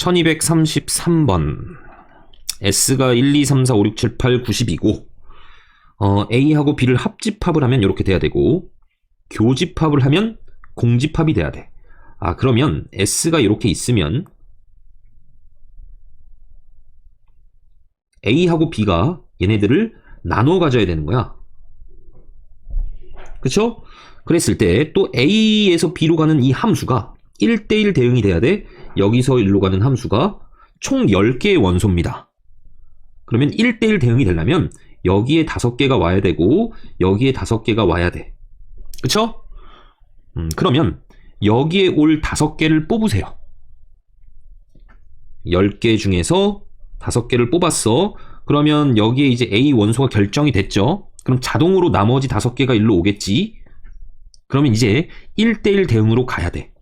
1233번. S가 1, 2, 3, 4, 5, 6, 7, 8, 90이고 A하고 B를 합집합을 하면 이렇게 돼야 되고 교집합을 하면 공집합이 돼야 돼. 그러면 S가 이렇게 있으면 A하고 B가 얘네들을 나눠 가져야 되는 거야. 그쵸? 그랬을 때 또 A에서 B로 가는 이 함수가 1대1 대응이 돼야 돼. 여기서 1로 가는 함수가 총 10개의 원소입니다. 그러면 1대1 대응이 되려면 여기에 5개가 와야 되고 여기에 5개가 와야 돼. 그쵸? 그러면 여기에 올 5개를 뽑으세요. 10개 중에서 5개를 뽑았어. 그러면 여기에 이제 A 원소가 결정이 됐죠. 그럼 자동으로 나머지 5개가 일로 오겠지. 그러면 이제 1대1 대응으로 가야 돼.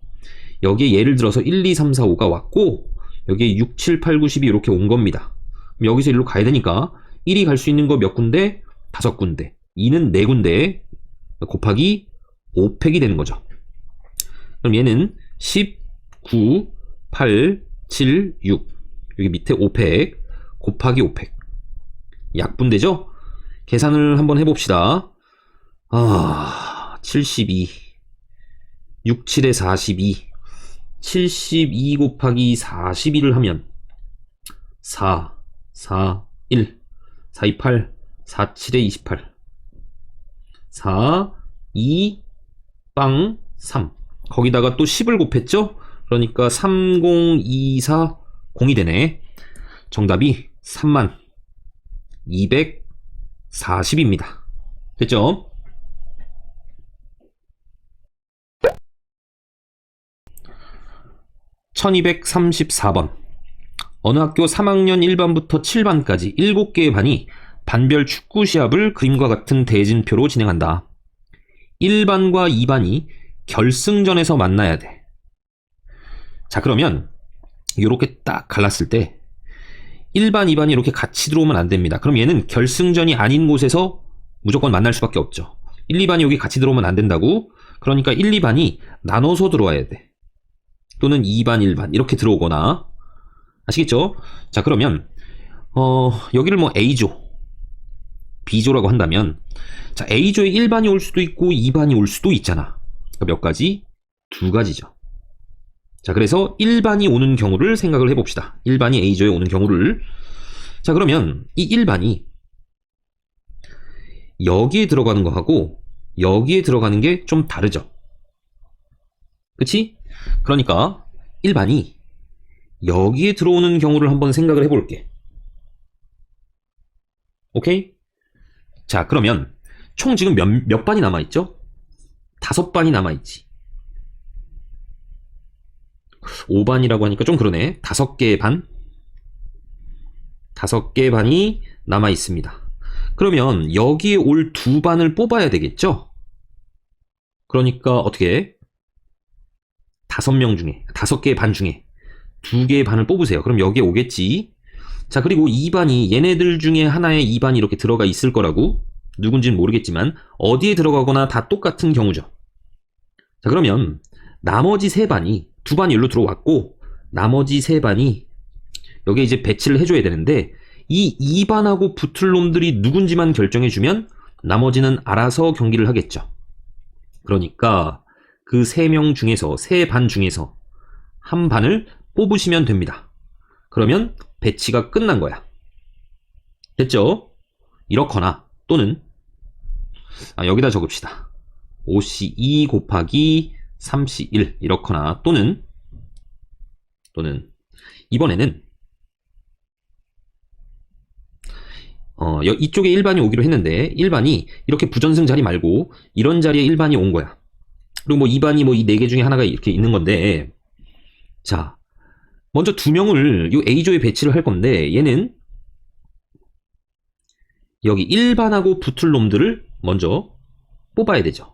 여기에 예를 들어서 1, 2, 3, 4, 5가 왔고 여기에 6, 7, 8, 9, 10이 이렇게 온 겁니다. 그럼 여기서 일로 가야 되니까 1이 갈 수 있는 거 몇 군데? 5군데. 2는 4군데 곱하기 5팩이 되는 거죠. 그럼 얘는 10, 9, 8, 7, 6 여기 밑에 5팩 곱하기 5팩 약분되죠? 계산을 한번 해봅시다. 72 6, 7에 42 72 곱하기 42를 하면 4, 4, 1 4, 2, 8 4, 7에 28 4, 2, 빵, 3 거기다가 또 10을 곱했죠? 그러니까 3024 0이 되네. 정답이 3240입니다. 됐죠? (1234번) 어느 학교 3학년 1반부터 7반까지 7개의 반이 반별 축구 시합을 그림과 같은 대진표로 진행한다. 1반과 2반이 결승전에서 만나야 돼. 자, 그러면 이렇게 딱 갈랐을 때 1반, 2반이 이렇게 같이 들어오면 안 됩니다. 그럼 얘는 결승전이 아닌 곳에서 무조건 만날 수밖에 없죠. 1, 2반이 여기 같이 들어오면 안 된다고. 그러니까 1, 2반이 나눠서 들어와야 돼. 또는 2반, 1반 이렇게 들어오거나. 아시겠죠? 자, 그러면 여기를 뭐 A조, B조라고 한다면 자, A조에 1반이 올 수도 있고 2반이 올 수도 있잖아. 그러니까 몇 가지? 2가지죠. 자, 그래서 1반이 오는 경우를 생각을 해봅시다. 1반이 A조에 오는 경우를. 자, 그러면 이 1반이 여기에 들어가는 거하고 여기에 들어가는 게 좀 다르죠. 그치? 그러니까 1반이 여기에 들어오는 경우를 한번 생각을 해볼게. 오케이? 자, 그러면 총 지금 몇 반이 남아있죠? 5반이 남아있지. 5반이라고 하니까 좀 그러네. 5개의 반? 5개의 반이 남아있습니다. 그러면 여기에 올 2반을 뽑아야 되겠죠? 그러니까 어떻게? 5명 중에, 5개의 반 중에 2개의 반을 뽑으세요. 그럼 여기에 오겠지. 자, 그리고 2반이 얘네들 중에 하나에 2반이 이렇게 들어가 있을 거라고. 누군지는 모르겠지만 어디에 들어가거나 다 똑같은 경우죠. 자, 그러면 나머지 3반이 2반이 여기로 들어왔고 나머지 3반이 여기에 이제 배치를 해줘야 되는데 이 2반하고 붙을 놈들이 누군지만 결정해주면 나머지는 알아서 경기를 하겠죠. 그러니까 그 3명 중에서 3반 중에서 한 반을 뽑으시면 됩니다. 그러면 배치가 끝난 거야. 됐죠? 이렇거나 또는 여기다 적읍시다. 5C2 곱하기 3C1 이렇거나 또는 이번에는 이쪽에 1반이 오기로 했는데 1반이 이렇게 부전승 자리 말고 이런 자리에 1반이 온 거야. 그리고 뭐 2반이 뭐 이 4개 중에 하나가 이렇게 있는 건데 자, 먼저 2명을 이 A조에 배치를 할 건데 얘는 여기 1반하고 붙을 놈들을 먼저 뽑아야 되죠.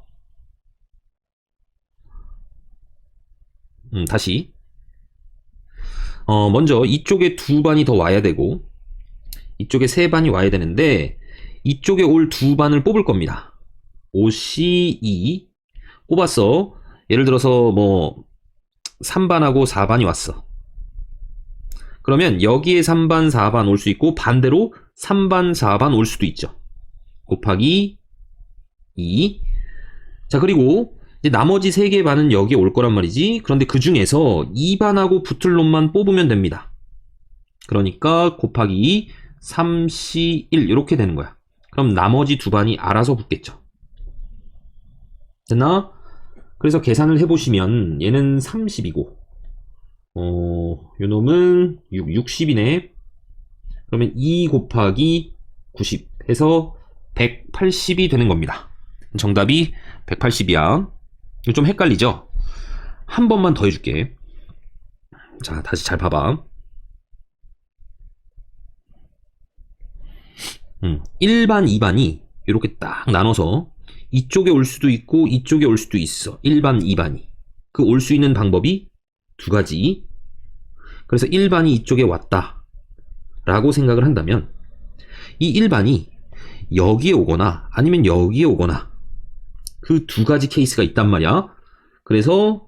다시 먼저 이쪽에 2반이 더 와야 되고 이쪽에 3반이 와야 되는데 이쪽에 올 2반을 뽑을 겁니다. 5C2 뽑았어. 예를 들어서 뭐 3반하고 4반이 왔어. 그러면 여기에 3반, 4반 올 수 있고 반대로 3반, 4반 올 수도 있죠. 곱하기 2. 자, 그리고 이제 나머지 3개의 반은 여기에 올 거란 말이지. 그런데 그 중에서 2반하고 붙을 놈만 뽑으면 됩니다. 그러니까 곱하기 2, 3C1 이렇게 되는 거야. 그럼 나머지 두 반이 알아서 붙겠죠. 됐나? 그래서 계산을 해보시면 얘는 30이고 요 놈은 60이네. 그러면 2 곱하기 90 해서 180이 되는 겁니다. 정답이 180이야. 좀 헷갈리죠? 한 번만 더 해줄게. 자, 다시 잘 봐봐. 1반, 2반이 이렇게 딱 나눠서 이쪽에 올 수도 있고 이쪽에 올 수도 있어. 1반, 2반이. 그 올 수 있는 방법이 두 가지. 그래서 1반이 이쪽에 왔다 라고 생각을 한다면 이 1반이 여기에 오거나 아니면 여기에 오거나 그 두 가지 케이스가 있단 말이야. 그래서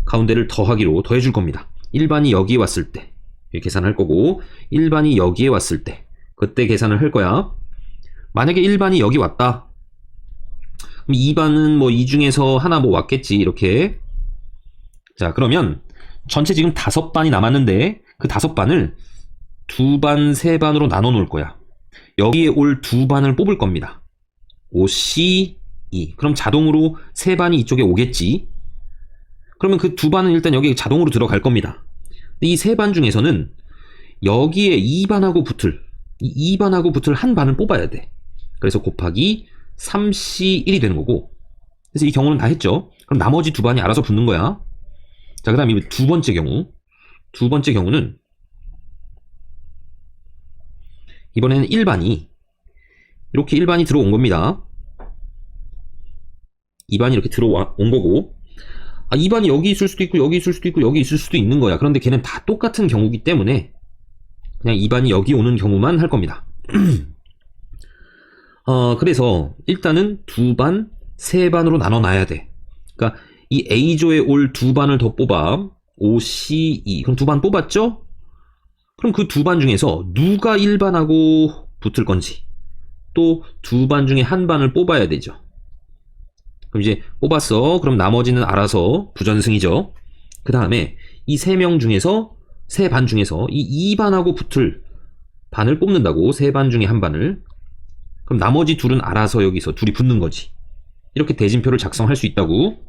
가운데를 더하기로 더해줄 겁니다. 1반이 여기에 왔을 때 계산할 거고 1반이 여기에 왔을 때 그때 계산을 할 거야. 만약에 1반이 여기 왔다. 그럼 2반은 뭐 이 중에서 하나 뭐 왔겠지. 이렇게. 자, 그러면 전체 지금 5반이 남았는데 그 5반을 2반, 3반으로 나눠 놓을 거야. 여기에 올 2반을 뽑을 겁니다. 5C2. 그럼 자동으로 3반이 이쪽에 오겠지. 그러면 그 2반은 일단 여기 자동으로 들어갈 겁니다. 이 3반 중에서는 여기에 2반하고 붙을 이 2반하고 붙을 한 반을 뽑아야 돼. 그래서 곱하기 3C1이 되는 거고. 그래서 이 경우는 다 했죠. 그럼 나머지 두 반이 알아서 붙는 거야. 자, 그 다음에 두 번째 경우. 두 번째 경우는 이번에는 1반이 이렇게 1반이 들어온 겁니다. 2반이 이렇게 들어온 거고 2반이 여기 있을 수도 있고 여기 있을 수도 있고 여기 있을 수도 있는 거야. 그런데 걔는 다 똑같은 경우기 때문에 그냥 2반이 여기 오는 경우만 할 겁니다. 그래서 일단은 2반, 3반으로 나눠놔야 돼. 그러니까 이 A조에 올 2반을 더 뽑아. 5C2. 그럼 2반 뽑았죠? 그럼 그 2반 중에서 누가 1반하고 붙을 건지 또 2반 중에 한 반을 뽑아야 되죠. 그럼 이제 뽑았어. 그럼 나머지는 알아서 부전승이죠. 그 다음에 이 3명 중에서 3반 중에서 이 2반하고 붙을 반을 뽑는다고. 3반 중에 한 반을. 그럼 나머지 둘은 알아서 여기서 둘이 붙는 거지. 이렇게 대진표를 작성할 수 있다고.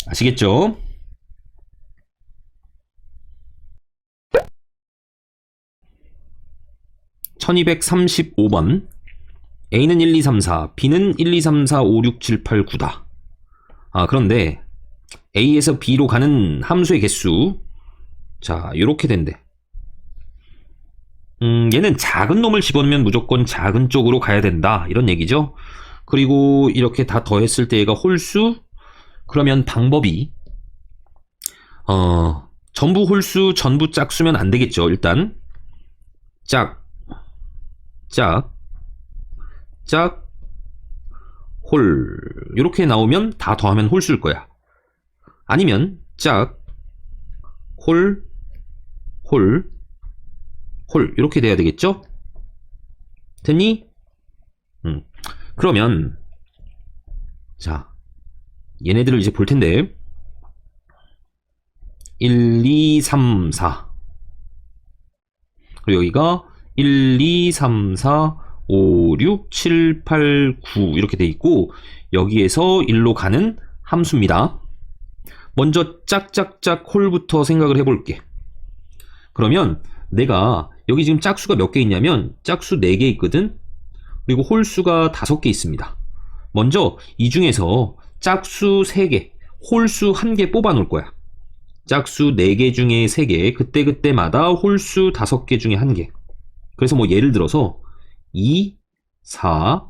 아시겠죠? (1235번) A는 1, 2, 3, 4, B는 1, 2, 3, 4, 5, 6, 7, 8, 9다. 그런데 A에서 B로 가는 함수의 개수, 자, 요렇게 된대. 얘는 작은 놈을 집어넣으면 무조건 작은 쪽으로 가야 된다, 이런 얘기죠. 그리고 이렇게 다 더했을 때 얘가 홀수. 그러면 방법이 전부 홀수, 전부 짝수면 안 되겠죠. 일단 짝, 홀 이렇게 나오면 다 더하면 홀수일 거야. 아니면 짝, 홀 이렇게 돼야 되겠죠? 됐니? 그러면 자, 얘네들을 이제 볼 텐데 1, 2, 3, 4 그리고 여기가 1, 2, 3, 4, 5, 6, 7, 8, 9 이렇게 돼 있고 여기에서 1로 가는 함수입니다. 먼저 짝짝짝 홀부터 생각을 해볼게. 그러면 내가 여기 지금 짝수가 몇 개 있냐면 짝수 4개 있거든. 그리고 홀수가 5개 있습니다. 먼저 이 중에서 짝수 3개, 홀수 1개 뽑아 놓을 거야. 짝수 4개 중에 3개, 그때그때마다 홀수 5개 중에 1개. 그래서 뭐 예를 들어서 2, 4,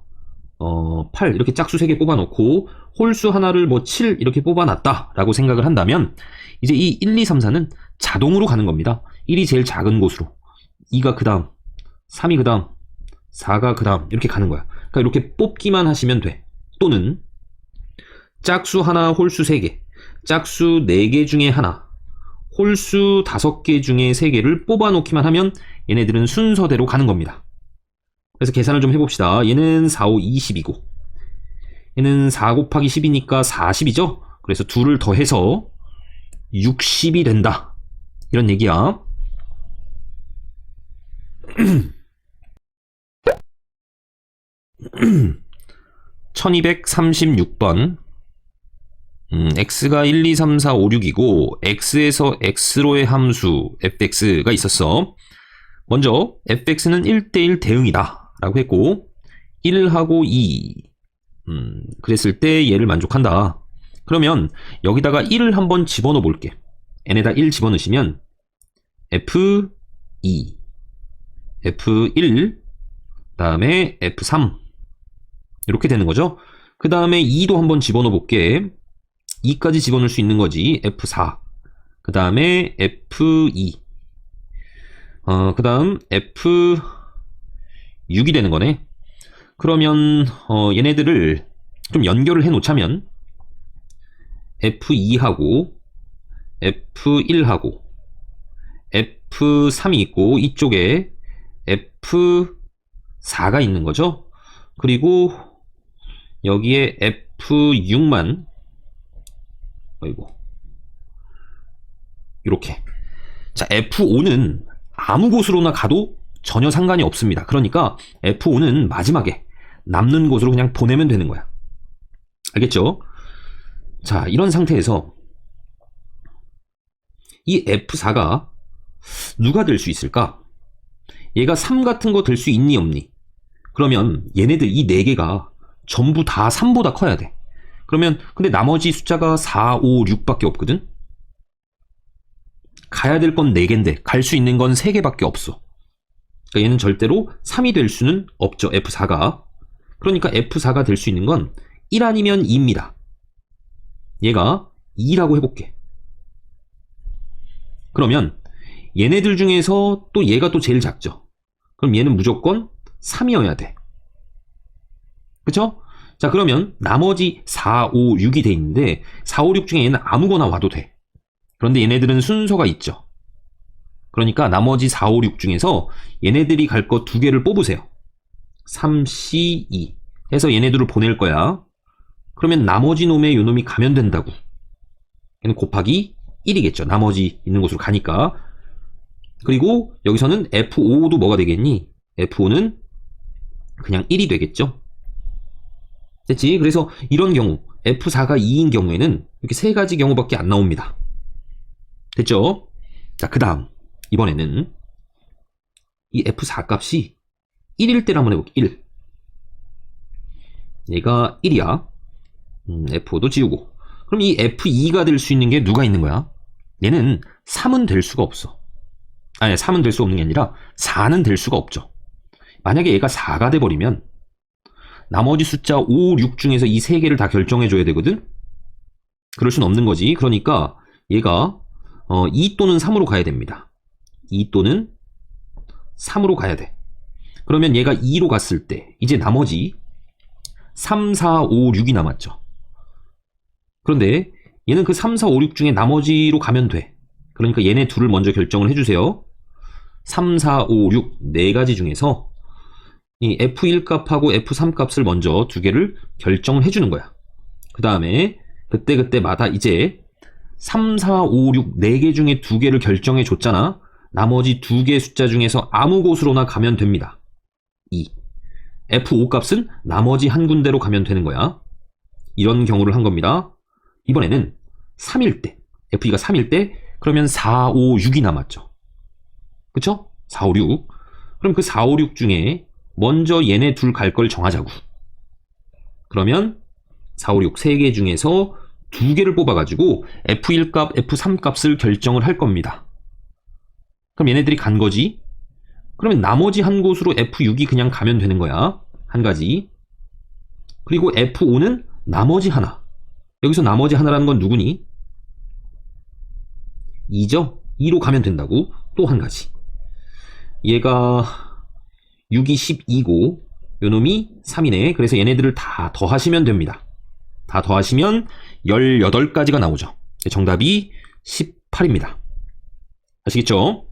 8 이렇게 짝수 3개 뽑아 놓고 홀수 하나를 뭐 7 이렇게 뽑아 놨다 라고 생각을 한다면 이제 이 1, 2, 3, 4는 자동으로 가는 겁니다. 1이 제일 작은 곳으로, 2가 그 다음, 3이 그 다음, 4가 그 다음 이렇게 가는 거야. 그러니까 이렇게 뽑기만 하시면 돼. 또는 짝수 하나 홀수 3개, 짝수 4개 중에 하나, 홀수 5개 중에 3개를 뽑아놓기만 하면 얘네들은 순서대로 가는 겁니다. 그래서 계산을 좀 해봅시다. 얘는 4, 5, 20이고 얘는 4 곱하기 10이니까 40이죠? 그래서 2를 더해서 60이 된다. 이런 얘기야. 1236번 x가 1, 2, 3, 4, 5, 6이고 x에서 x로의 함수 fx가 있었어. 먼저 fx는 1대1 대응이다 라고 했고 1하고 2 그랬을 때 얘를 만족한다. 그러면 여기다가 1을 한번 집어넣어 볼게. n에다 1 집어넣으시면 f2 f1 다음에 f3 이렇게 되는 거죠. 그 다음에 2도 한번 집어넣어 볼게. 2까지 집어넣을 수 있는 거지. f4 그 다음에 f2 그 다음 f6이 되는 거네. 그러면 얘네들을 좀 연결을 해 놓자면 f2하고 f1하고 f3이 있고 이쪽에 f4가 있는 거죠. 그리고 여기에 f6만 이렇게. 자, f5는 아무 곳으로나 가도 전혀 상관이 없습니다. 그러니까 f5는 마지막에 남는 곳으로 그냥 보내면 되는 거야. 알겠죠? 자, 이런 상태에서 이 f4가 누가 될 수 있을까? 얘가 3 같은 거 될 수 있니 없니? 그러면 얘네들 이 4개가 전부 다 3보다 커야 돼. 그러면 근데 나머지 숫자가 4, 5, 6밖에 없거든? 가야 될 건 4개인데 갈 수 있는 건 3개밖에 없어. 그러니까 얘는 절대로 3이 될 수는 없죠. f4가. 그러니까 f4가 될 수 있는 건 1 아니면 2입니다. 얘가 2라고 해볼게. 그러면 얘네들 중에서 또 얘가 또 제일 작죠. 그럼 얘는 무조건 3이어야 돼. 그쵸? 자, 그러면 나머지 4, 5, 6이 돼 있는데 4, 5, 6 중에 얘는 아무거나 와도 돼. 그런데 얘네들은 순서가 있죠. 그러니까 나머지 4, 5, 6 중에서 얘네들이 갈 거 2개를 뽑으세요. 3, C, 2 해서 얘네들을 보낼 거야. 그러면 나머지 놈에 요놈이 가면 된다고. 얘는 곱하기 1이겠죠. 나머지 있는 곳으로 가니까. 그리고 여기서는 F5도 뭐가 되겠니? F5는 그냥 1이 되겠죠. 됐지? 그래서 이런 경우 F4가 2인 경우에는 이렇게 3가지 경우밖에 안 나옵니다. 됐죠? 자, 그 다음 이번에는 이 F4 값이 1일 때를 한번 해볼게. 1. 얘가 1이야. F5도 지우고. 그럼 이 F2가 될 수 있는 게 누가 있는 거야? 얘는 3은 될 수가 없어. 아니, 3은 될 수 없는 게 아니라 4는 될 수가 없죠. 만약에 얘가 4가 돼버리면 나머지 숫자 5, 6 중에서 이 3개를 다 결정해줘야 되거든? 그럴 순 없는 거지. 그러니까 얘가 2 또는 3으로 가야 됩니다. 2 또는 3으로 가야 돼. 그러면 얘가 2로 갔을 때 이제 나머지 3, 4, 5, 6이 남았죠. 그런데 얘는 그 3, 4, 5, 6 중에 나머지로 가면 돼. 그러니까 얘네 둘을 먼저 결정을 해주세요. 3, 4, 5, 6 4가지 중에서 이 F1 값하고 F3 값을 먼저 2개를 결정을 해주는 거야. 그 다음에 그때마다 이제 3, 4, 5, 6 4개 중에 2개를 결정해 줬잖아. 나머지 2개 숫자 중에서 아무 곳으로나 가면 됩니다. 2. F5 값은 나머지 한 군데로 가면 되는 거야. 이런 경우를 한 겁니다. 이번에는 3일 때, F2가 3일 때 그러면 4, 5, 6이 남았죠. 그쵸? 4, 5, 6. 그럼 그 4, 5, 6 중에 먼저 얘네 둘 갈 걸 정하자고. 그러면 4, 5, 6 3개 중에서 2개를 뽑아가지고 F1 값, F3 값을 결정을 할 겁니다. 그럼 얘네들이 간 거지. 그러면 나머지 한 곳으로 F6이 그냥 가면 되는 거야. 한 가지. 그리고 F5는 나머지 하나. 여기서 나머지 하나라는 건 누구니? 2죠? 2로 가면 된다고. 또 한 가지. 얘가 6이 12고 요놈이 3이네. 그래서 얘네들을 다 더하시면 됩니다. 다 더하시면 18가지가 나오죠. 정답이 18입니다. 아시겠죠?